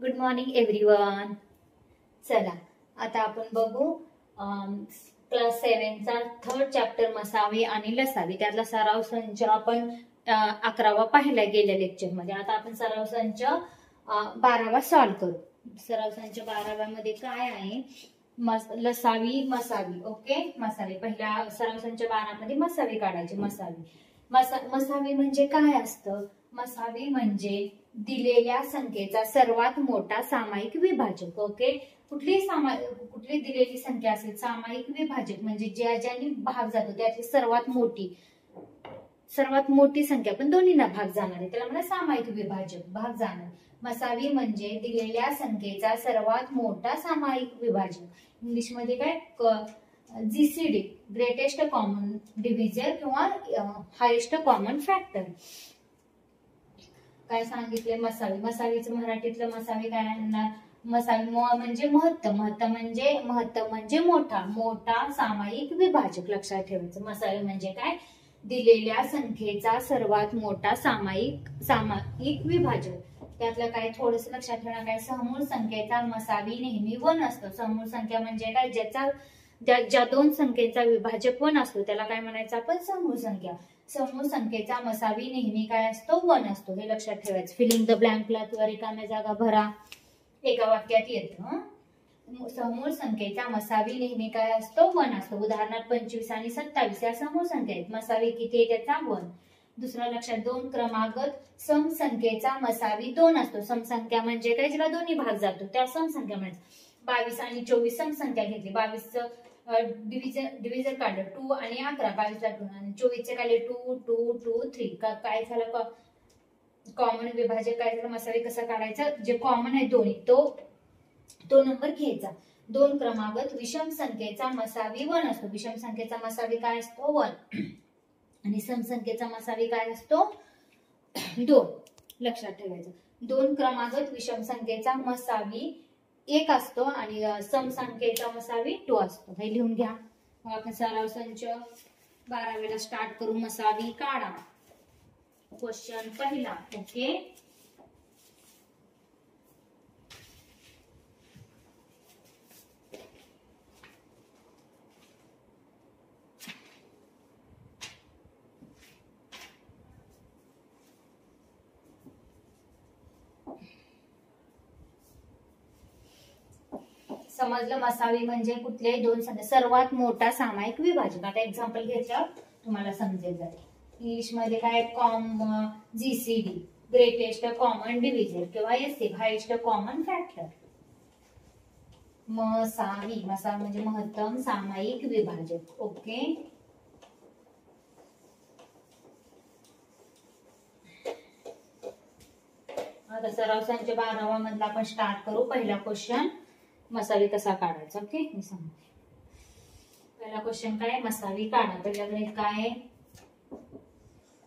Good morning everyone. चला आता आपण बघू क्लास 7 चा थर्ड चॅप्टर मसावी आणि लसावी. त्यातला सराव संच आपण 11वा पाहिला गेल्या लेक्चर मध्ये. आता आपण सराव संच 12वा सॉल्व्ह करू. सराव संच 12व्या मध्ये काय आहे? लसावी मसावी. ओके, मसावी. पहिल्या सराव संच 12 मध्ये मसावी काढायची. मसावी म्हणजे काय असतं? मसावी म्हणजे दिलेल्या संख्येचा सर्वात मोठा सामायिक विभाजक. ओके, कुठली दिलेली संख्या असेल सामायिक विभाजक म्हणजे ज्याने भाग जातो त्याची सर्वात मोठी संख्या पण दोन्हीना भाग जाणार आहे त्याला म्हणा सामायिक विभाजक. भाग जाणार. मसावी म्हणजे दिलेल्या संख्येचा सर्वात मोठा सामायिक विभाजक. इंग्लिश मध्ये काय? जीसीडी, ग्रेटेस्ट कॉमन डिव्हिजर किंवा हायेस्ट कॉमन फॅक्टर. काय सांगितले? मसावीचं मराठीतलं मसावी काय आणणार? मसावी म्हणजे महत्तम म्हणजे मोठा सामायिक विभाजक. लक्षात ठेवायचं. मसावी म्हणजे काय? दिलेल्या संख्येचा सर्वात मोठा सामायिक विभाजक. त्यातलं काय थोडस लक्षात ठेवणार काय? समूळ संख्येचा मसावी नेहमी 1 असतो. समूळ संख्या म्हणजे काय? ज्या दोन संख्येचा विभाजक 1 असतो त्याला काय म्हणायचं आपण? समूळ संख्या. समूळ संख्येचा मसावी नेहमी काय असतो? 1 असतो. हे लक्षात ठेवायचं. फिलिंग द ब्लँकला किंवा रिकाम्या जागा भरा. एका वाक्यात येतं. समूळ संख्येचा मसावी नेहमी काय असतो? 1 असतो. उदाहरणार्थ 25 आणि 27 या समूळ संख्या आहेत. मसावी किती आहे त्याचा? 1. दुसरा लक्षात 2 क्रमागत समसंख्येचा मसावी 2 असतो. समसंख्या म्हणजे काय? ज्याला दोन्ही भाग जातो त्या समसंख्या म्हणजे. 22 आणि 24 समसंख्या घेतली. 22चं डिव्हिजन काढलं 2 आणि 11. 22 ला 2 आणि 24चे काढले 2 2 2 3. काय झालं? कॉमन विभाजक काय झालं? मसावी कसं काढायचं? जे कॉमन आहे दोन्ही तो नंबर घ्यायचा. 2 क्रमागत विषम संख्येचा मसावी 1 असतो. विषम संख्येचा मसावी काय असतो? 1. आणि समसंख्येचा मसावी काय असतो? 2. लक्षात ठेवायचं. 2 क्रमागत विषम संख्येचा मसावी 1 असतो आणि समसंख्येचा मसावी 2 असतो. हे लिहून घ्या. मग आपण सराव संच 12वेला स्टार्ट करू. मसावी काढा. क्वेश्चन पहिला. ओके, समजलं. मसावी म्हणजे कुठले दोन संख्या सर्वात मोठा सामायिक विभाजक. आता एक्झाम्पल घेतल्यावर तुम्हाला समजेल. जाईल. इंग्लिश मध्ये काय? जीसीडी, ग्रेटेस्ट कॉमन डिव्हिजर किंवा एससी, हायेस्ट कॉमन फॅक्टर. मसावी म्हणजे महत्तम सामायिक विभाजक. ओके, आता सराव संच 12वा मधला आपण स्टार्ट करू. पहिला क्वेश्चन मसावी कसा काढायचा. ओके, मी सांगते. पहिला क्वेश्चन काय? मसावी काढा. पहिल्याकडे काय?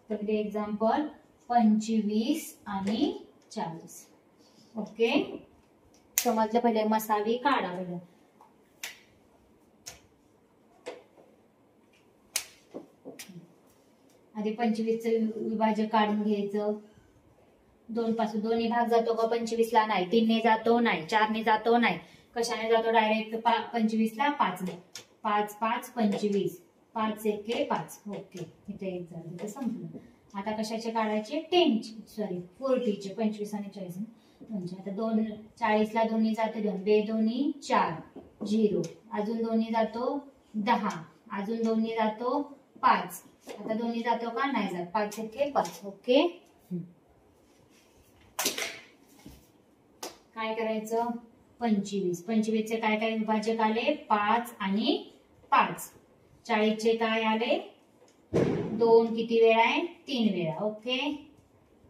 तर एक्झाम्पल 25 आणि 40. ओके, समजलं. पहिले मसावी काढा. पहिलं आधी 25चं विभाजक काढून घ्यायचं. 2 पासून दोन्ही भाग जातो का? 25 ला नाही. 3 ने जातो नाही. 4 ने जातो नाही. कशाने जातो? डायरेक्ट 25 ला 5 ने. 5 5 25. 5 1 5. ओके, इथे एक झालं. इथे संपलं. आता कशाचे काढायचे? 40चे. 25 आणि 40. आता 40 ला दोन्ही जाते 2. 2 दोन्ही 4. 0. अजून दोन्ही जातो 10. अजून दोन्ही जातो 5. आता दोन्ही जातो का? नाही जात. 5 1 5. ओके, काय करायचं? 25चे काय काय विभाजक आले? 5 आणि 5. 40चे काय आले? 2 किती वेळा आहे? 3 वेळा. ओके,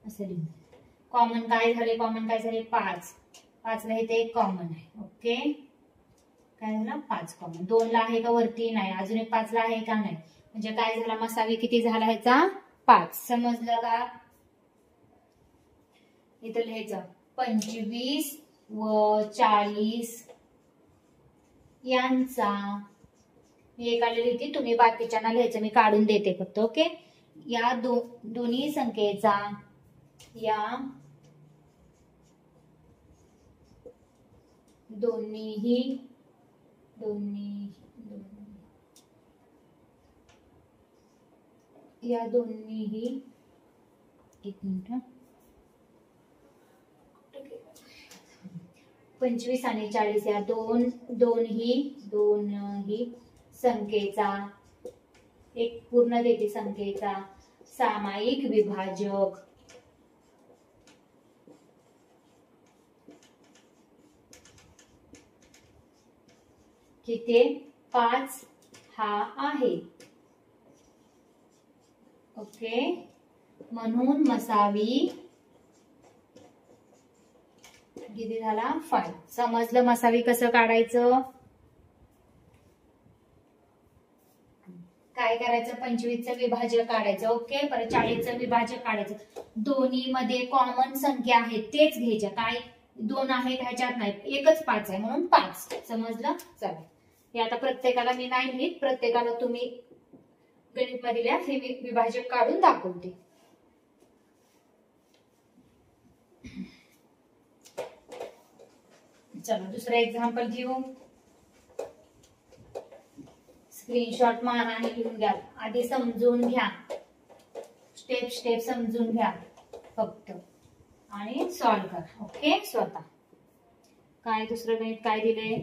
असं लिहू. कॉमन काय झाले? 5. 5 ला इथे एक कॉमन आहे. ओके, काय झालं? 5 कॉमन. 2 ला आहे का वरती? नाही. अजून एक 5 ला आहे का? नाही. म्हणजे काय झाला? मसावी किती झाला ह्याचा? 5. समजलं का? इथं लिहायचं 25 व 40 यांचा. मी एक आलेली होती, तुम्ही बाकीच्यांना लिहायचं, मी काढून देते फक्त. ओके, या दोन्ही संख्येचा दोन्हीही या दोन्हीही, एक मिनिट, 25 आणि 40 या दोनही संख्येचा, एक पूर्ण देते संख्येचा सामायिक विभाजक किती 5 हा आहे. ओके, म्हणून मसावी किती झाला 5. समजलं मसावी कसं काढायचं? काय करायचं? 25चं विभाजक काढायचं. ओके, परत 40चं विभाजक काढायचं. दोन्ही मध्ये कॉमन संख्या आहेत तेच घ्यायच्या. काय 2 आहेत ह्याच्यात नाही, एकच 5 आहे म्हणून 5. समजलं? चला, हे आता प्रत्येकाला मी नाही लिहित, प्रत्येकाला तुम्ही गणित मधल्या हे विभाजक काढून दाखवते. चला दुसरं एक्झाम्पल घेऊ. स्क्रीनशॉट मारा आणि लिहून घ्या. आधी समजून घ्या, स्टेप समजून घ्या फक्त आणि सॉल्व करा. ओके, स्वतः. काय दुसरं गणित काय दिले?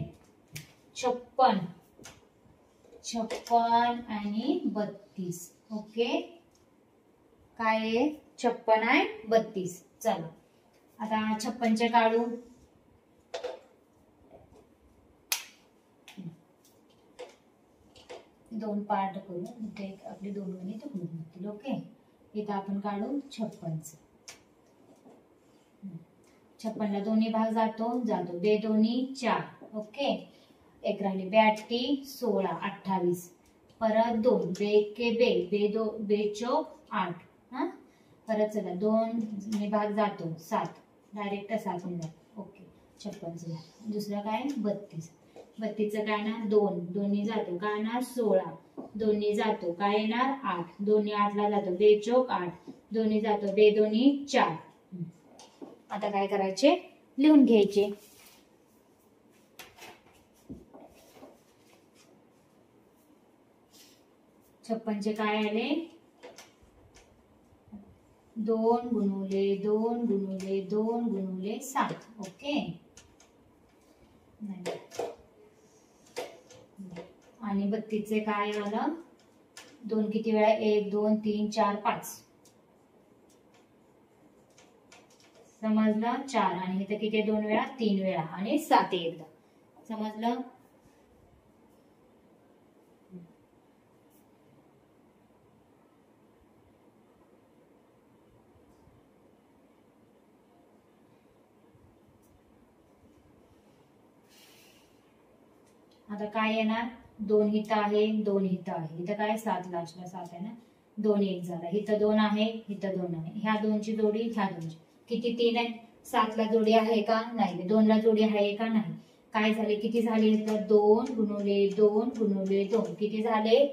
56 आणि 32. ओके, काय आहे? 56 आहे 32. चला आता 56चे काढू. दोन पार्ट करू, इथे आपली दोन गणित होऊन जातील. ओके, इथं आपण काढू 56. 56ला दोन्ही भाग जातो. बे दोन्ही 4. ओके, एक राहिली. 82 16 28. परत 2 बे के बे चौक 8. हा, परत चला 2 भाग जातो 7, डायरेक्ट 7 ने जातो. ओके, 56. दुसरा काय 32. 32चं काय ना 2 दोन्ही जातो, काय ना 16 दोन्ही जातो, काय येणार 8 दोन्ही 8ला जातो, बे चौक 8 दोन्ही जातो, बे दोन्ही 4. आता काय करायचे? लिहून घ्यायचे. छप्पनचे काय आले? 2 गुणुले 2 गुणुले 2 गुणुले 7. ओके, आणि 32चे काय आलं? 2 किती वेळा? 1 2 3 4 5. समजलं? 4 आणि इथे किती? 2 वेळा 3 वेळा आणि 7 एकदा. समजलं? आता काय येणार? 2 इथं आहे 2 इथं आहे, इथं काय 7 लास्टला 7 आहे ना, 2 1 झाला. इथं 2 आहे इथं 2 आहे, ह्या 2ची जोडी ह्या 2ची किती? 3 आहे. 7ला जोडी आहे का? नाही. 2ला जोडी आहे का? नाही. काय झाले? किती झाले? 2 गुणुले 2 गुणुले 2 किती झाले?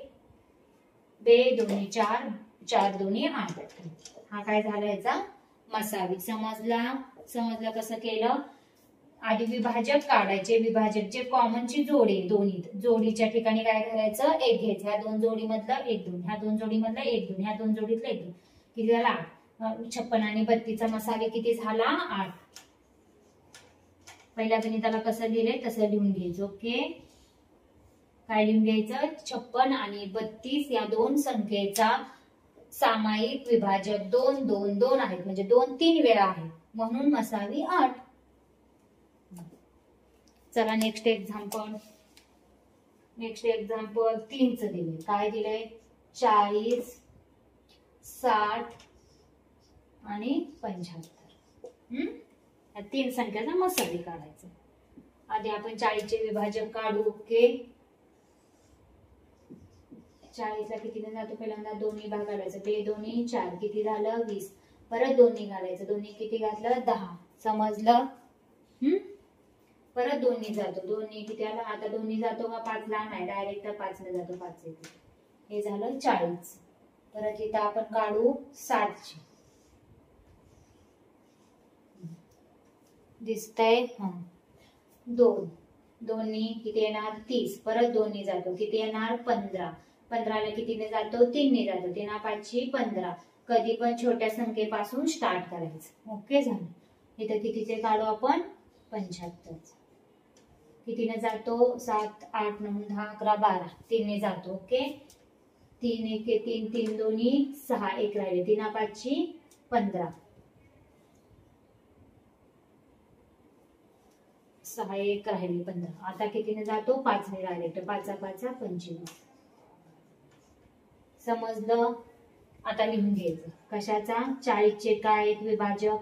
बे दोन्ही 4 4 दोन्ही 8. हा काय झाला याचा मसावी. समजलं कसं केलं? आधी विभाजक काढायचे. विभाजकचे कॉमनची जोडी, दोन्ही जोडीच्या ठिकाणी काय करायचं? 1 घ्यायचं. ह्या 2 जोडी मधलं 1 2, ह्या 2 जोडी मधलं 1 2, ह्या 2 जोडीतलं 1 2. किती झाला? 56 आणि 32चा मसावी किती झाला? 8. पहिल्या गणिताला कसं लिहिले तसं लिहून घ्यायचं. ओके, काय लिहून घ्यायचं? 56 आणि 32 या दोन संख्येचा सामायिक विभाजक 2 2 2 आहेत, म्हणजे 2 3 वेळा आहेत, म्हणून मसावी 8. चला नेक्स्ट एक्झाम्पल 3च दिले. काय दिलंय? 40 60 आणि 75. या 3 संख्याचा मसावी काढायचा. आधी आपण 40चे विभाजक काढू. ओके, 40ला किती जातो? पहिल्यांदा दोन्ही भाग घालायचं. बे दोन्ही 4 किती झालं? 20. परत दोन्ही घालायचं. दोन्ही किती घातलं? 10. समजलं? परत दोन्ही जातो. दोन्ही किती आला? आता दोन्ही जातो का 5ला? नाही, डायरेक्ट 5 जातो. 5 येते. हे झालं 40. परत इथं आपण काढू 60ची. दिसतंय? 2, दोन्ही किती येणार 30, परत 2 जातो किती येणार 15, 15ला कितीने जातो 3 जातो, 3 5 15. कधी पण छोट्या संख्येपासून स्टार्ट करायचं. ओके झालं. इथं कितीचे काढू आपण 75. कितीने जातो 7 8 9 10 11 12, 3 जातो. ओके 3 1 3 3 दोन्ही 6, 1 राहिले, 3 5 15, 6 1 राहिले 15. आता कितीने जातो 5 ने राहिले, तर 5 5 25. समजलं. आता लिहून घ्यायचं कशाचा 40 चे काय एक विभाजक,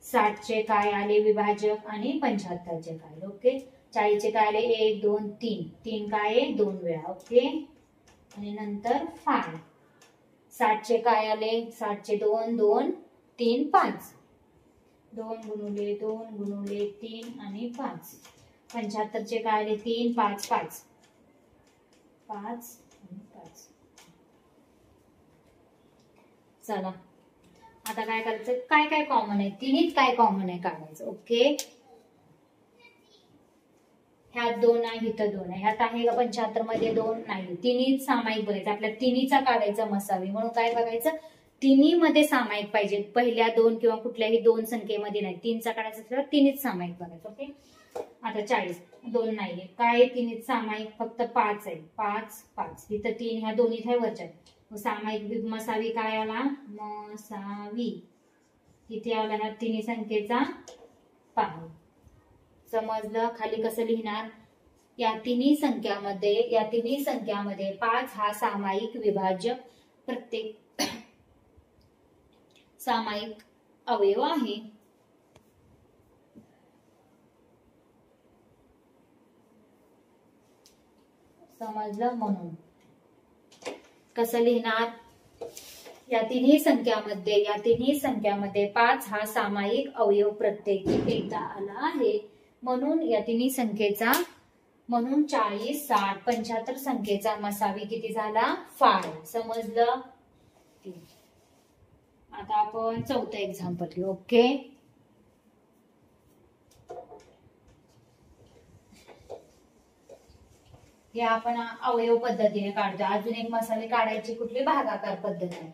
60 चे काय आले विभाजक आणि 75 चे काय. ओके 40 चे काय आले 1 2 3, 3 काय 2 वेळा. ओके आणि नंतर 5. 60 चे काय आले 60 चे 2 2 3 5, 2 गुणुले 2 गुणुले 3 आणि 5. 75 चे काय आले 3 5 5, 5 आणि 5. चला आता काय करायचं, काय काय कॉमन आहे, तिन्हीत काय कॉमन आहे काढायचं. ओके ह्यात 2 आहे, इथं 2 आहे, ह्यात आहे का 75 मध्ये 2 नाही, तिन्ही सामायिक बघायचं. आपल्या तिन्हीचा काढायचा मसावी, म्हणून काय बघायचं तिन्ही मध्ये सामायिक पाहिजे. पहिल्या 2 किंवा कुठल्याही 2 संख्येमध्ये नाही, 3चा काढायचा असल्यावर तिन्हीच सामायिक बघायचं. ओके आता 40 2 नाहीये, काय तिन्हीच सामायिक फक्त 5 आहे, 5 5, इथं 3 ह्या दोन्हीत आहे वरच्या. सामायिक मसावी काय आला मसावी, किती आला ह्या तिन्ही संख्येचा 5. समजलं. खाली कसं लिहिणार, या तिन्ही संख्यामध्ये 5 हा सामायिक विभाजक, प्रत्येक सामायिक अवयव आहे. समजलं. म्हणून कसं लिहिणार, या तिन्ही संख्यामध्ये 5 हा सामायिक अवयव प्रत्येकी एकदा आला आहे. म्हणून या तिन्ही संख्येचा, म्हणून 40 60 75 संख्येचा मसावी किती झाला 5. समजलं. आता आपण चौथं एक्झाम्पल घेऊ. ओके हे आपण अवयव पद्धतीने काढतो. अजून एक मसाले काढायची कुठली भागाकार पद्धत आहे.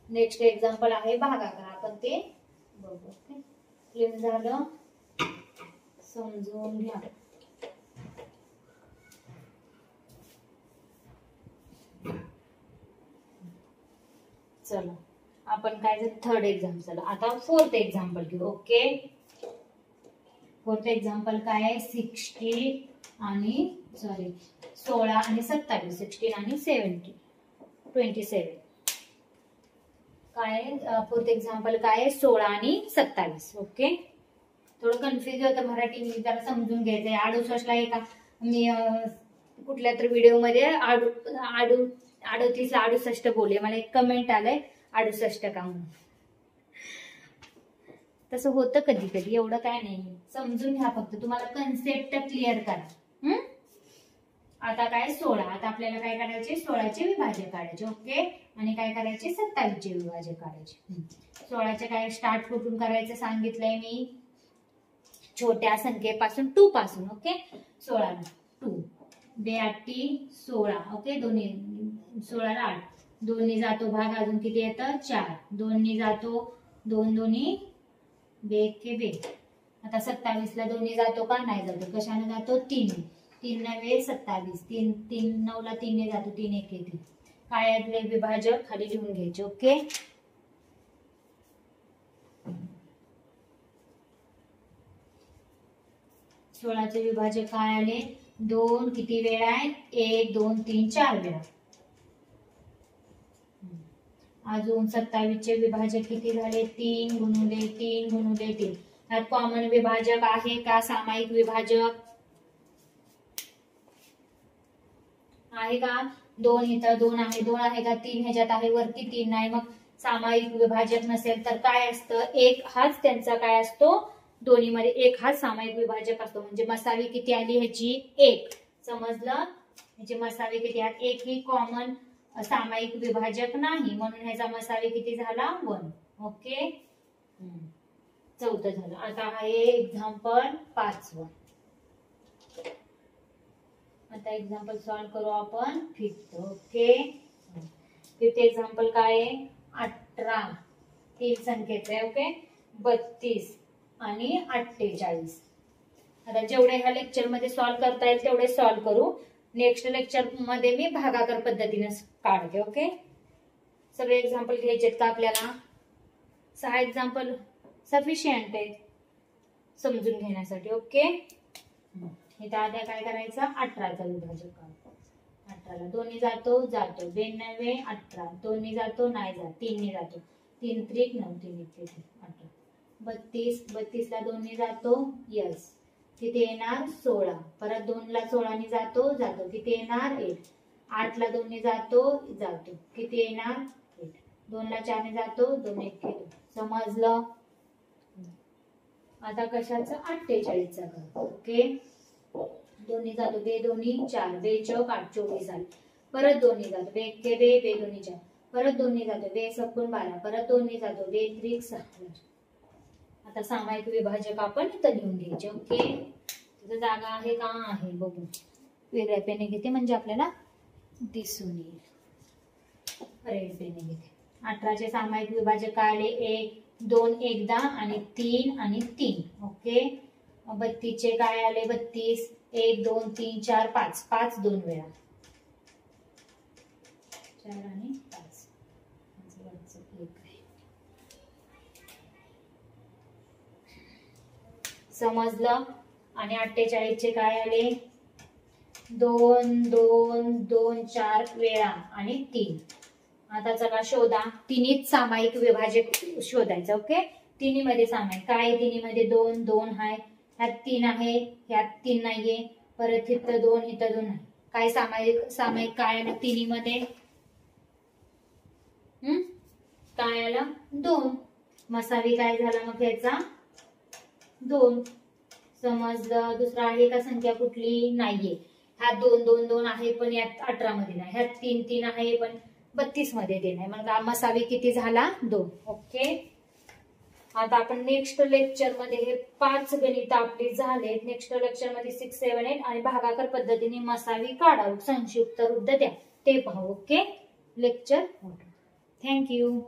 नेक्स्ट एक्झाम्पल आहे भागाकार, आपण ते बघू. ओके क्लिअर झालं, समजून घ्या. चला आपण काय थर्ड एक्झाम्पल, आता फोर्थ एक्झाम्पल घेऊ. ओके फोर्थ एक्झाम्पल काय आहे 16 आणि 27, 16 आणि 27. काय फोर्थ एक्झाम्पल काय आहे 16 आणि 27. ओके थोडं कन्फ्युज होतं मराठी, मी जरा समजून घ्यायचंय. 68 ला एका मी कुठल्या तर व्हिडिओ मध्ये 38 ला 68 बोलले, मला एक कमेंट आलंय 68 का म्हणून. तसं होतं कधी कधी, एवढं काय नाही, समजून घ्या फक्त, तुम्हाला कन्सेप्ट क्लिअर करा. आता काय 16, आता आपल्याला काय करायचे 16चे विभाजक काढायचे. ओके आणि काय करायचे 27चे विभाजक काढायचे. 16चे काय स्टार्ट कुठून करायचं सांगितलंय मी, छोट्या संख्येपासून 2 पासून. ओके 16 2 8 16. ओके दोन्ही 16 8, 2 जातो भाग, अजून किती येतं 4, 2 जातो 2 दोन्ही बेक के बेक. आता 27 ला 2 जातो का नाही जातो, कशाने जातो 3 9 27, 3 9 ला 3 जातो, 3 1 3. काय आहे विभाजक खाली लिहून घ्यायचे. ओके 16चे विभाजक काय आले 2, किती वेळा आहे 1 2 3 4 वेळा. अजून 27चे विभाजक किती झाले 3 गुणुले 3 गुणुले 3. त्यात कॉमन विभाजक आहे का सामायिक विभाजक आहे का, 2 इथं 2 आहे, 2 आहे का 3 ह्याच्यात आहे, वरती 3 नाही, मग सामायिक विभाजक नसेल तर काय असतं 1 हाच त्यांचा काय असतो, दोन्ही मध्ये 1 हाच सामायिक विभाजक असतो. म्हणजे मसावी किती आली ह्याची 1. समजलं, ह्याची मसावी किती आहे 1 ही कॉमन सामायिक विभाजक नाही, म्हणून ह्याचा मसावी किती झाला 1. ओके चौथं झालं. आता आहे एक्झाम्पल 5. आता एक्झाम्पल सॉल्व करू आपण फिफ्थ. ओके, फिफ्थ एक्झाम्पल काय आहे? 18 तीन संख्येचे. ओके, 32 आणि 48. आता जेवढे ह्या लेक्चर मध्ये सॉल्व करता येईल तेवढे सॉल्व करू. नेक्स्ट लेक्चर मध्ये मी भागाकार पद्धतीने काढते. ओके, सगळे एक्झाम्पल घ्यायचे का आपल्याला? 6 एक्झाम्पल सफिशियंट आहे समजून घेण्यासाठी. ओके, इथे आधी काय करायचं? 18चा विभाजक काढ. 18ला दोन्ही जातो 92 18 दोन्ही जातो नाही जात 3 जातो 3 त्रिक 9 3 18. 32 ला दोन्ही जातो यस किती येणार? 16. परत 2 ला 16 जातो किती येणार? 8. 8 ला दोन्ही जातो किती येणार? 8. 2 ला 4 जातो 2 1 2. समजलं? आता कशाचं? 48चा कर. ओके, दोन्ही जातो बे दोन्ही 4 बे चौक 8 24 झाले. परत दोन्ही जातो बे के बे बे दोन्ही 4. परत दोन्ही जातो बे सकून 12. परत दोन्ही जातो बे त्रिक 16. आता सामायिक विभाजक आपण इथं लिहून घ्यायचे. ओके, तिथं जागा आहे का? आहे. बघू, वेगळ्या पेने घेते म्हणजे आपल्याला दिसून येईल. रेड पेने घेते. 18चे सामायिक विभाजक काय आले? 1 2 एकदा आणि 3 आणि 3. ओके, 32चे काय आले? 32 1 2 3 4 5 5 2 वेळा 4 आणि 5. समजलं? आणि 48चे काय आले? 2 2 2 4 वेळा आणि 3. आता चला शोधा. तिन्हीत सामायिक विभाजक शोधायचं. ओके, तिन्ही मध्ये सामायिक काय? तिन्ही मध्ये 2 2 आहे, ह्यात 3 आहे, ह्यात 3 नाहीये. परत इथं 2 इथं 2 आहे. काय सामायिक काय आलं तिन्ही मध्ये? काय आलं? 2. मसावी काय झाला मग ह्याचा? 2. समजलं? दुसरा आहे का संख्या कुठली? नाहीये. ह्यात 2 2 2 आहे पण यात 18 मध्ये नाही. ह्यात 3 3 आहे पण 32 मध्ये ते नाही. मग मसावी किती झाला? 2. ओके, आता आपण नेक्स्ट लेक्चर मध्ये हे 5 गणित आपली झालेत. नेक्स्ट लेक्चर मध्ये 6 7 8 आणि भागाकार पद्धतीने मसावी काढा, संक्षिप्त रूप द्या ते पाहू. Okay, lecture. थँक्यू.